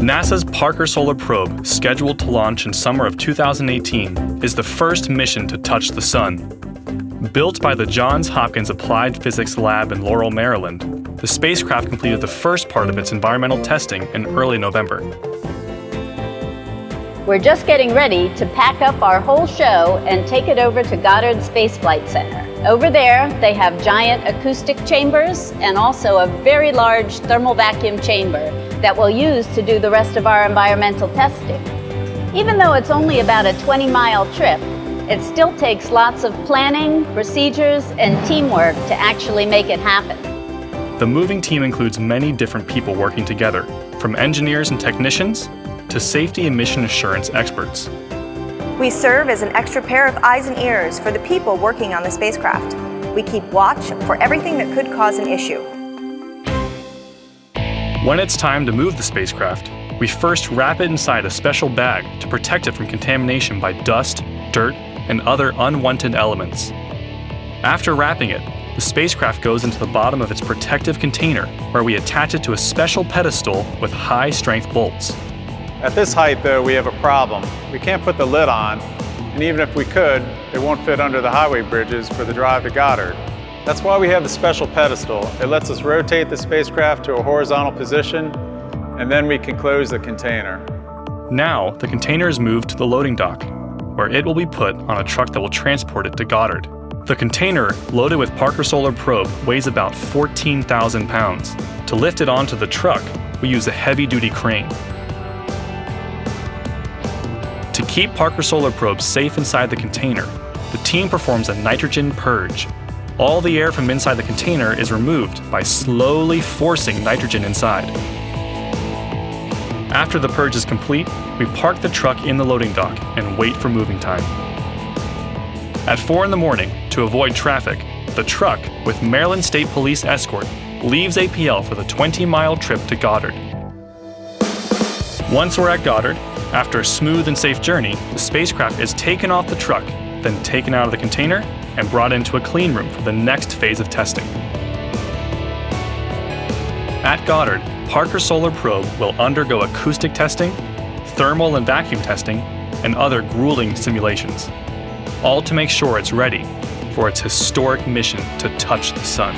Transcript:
NASA's Parker Solar Probe, scheduled to launch in summer of 2018, is the first mission to touch the Sun. Built by the Johns Hopkins Applied Physics Lab in Laurel, Maryland, the spacecraft completed the first part of its environmental testing in early November. We're just getting ready to pack up our whole show and take it over to Goddard Space Flight Center. Over there, they have giant acoustic chambers and also a very large thermal vacuum chamber that we'll use to do the rest of our environmental testing. Even though it's only about a 20-mile trip, it still takes lots of planning, procedures, and teamwork to actually make it happen. The moving team includes many different people working together, from engineers and technicians to safety and mission assurance experts. We serve as an extra pair of eyes and ears for the people working on the spacecraft. We keep watch for everything that could cause an issue. When it's time to move the spacecraft, we first wrap it inside a special bag to protect it from contamination by dust, dirt, and other unwanted elements. After wrapping it, the spacecraft goes into the bottom of its protective container, where we attach it to a special pedestal with high-strength bolts. At this height, though, we have a problem. We can't put the lid on, and even if we could, it won't fit under the highway bridges for the drive to Goddard. That's why we have the special pedestal. It lets us rotate the spacecraft to a horizontal position, and then we can close the container. Now, the container is moved to the loading dock, where it will be put on a truck that will transport it to Goddard. The container, loaded with Parker Solar Probe, weighs about 14,000 pounds. To lift it onto the truck, we use a heavy-duty crane. To keep Parker Solar Probe safe inside the container, the team performs a nitrogen purge. All the air from inside the container is removed by slowly forcing nitrogen inside. After the purge is complete, we park the truck in the loading dock and wait for moving time. At 4 in the morning, to avoid traffic, the truck, with Maryland State Police escort, leaves APL for the 20-mile trip to Goddard. Once we're at Goddard, after a smooth and safe journey, the spacecraft is taken off the truck, then taken out of the container and brought into a clean room for the next phase of testing. At Goddard, Parker Solar Probe will undergo acoustic testing, thermal and vacuum testing, and other grueling simulations, all to make sure it's ready for its historic mission to touch the Sun.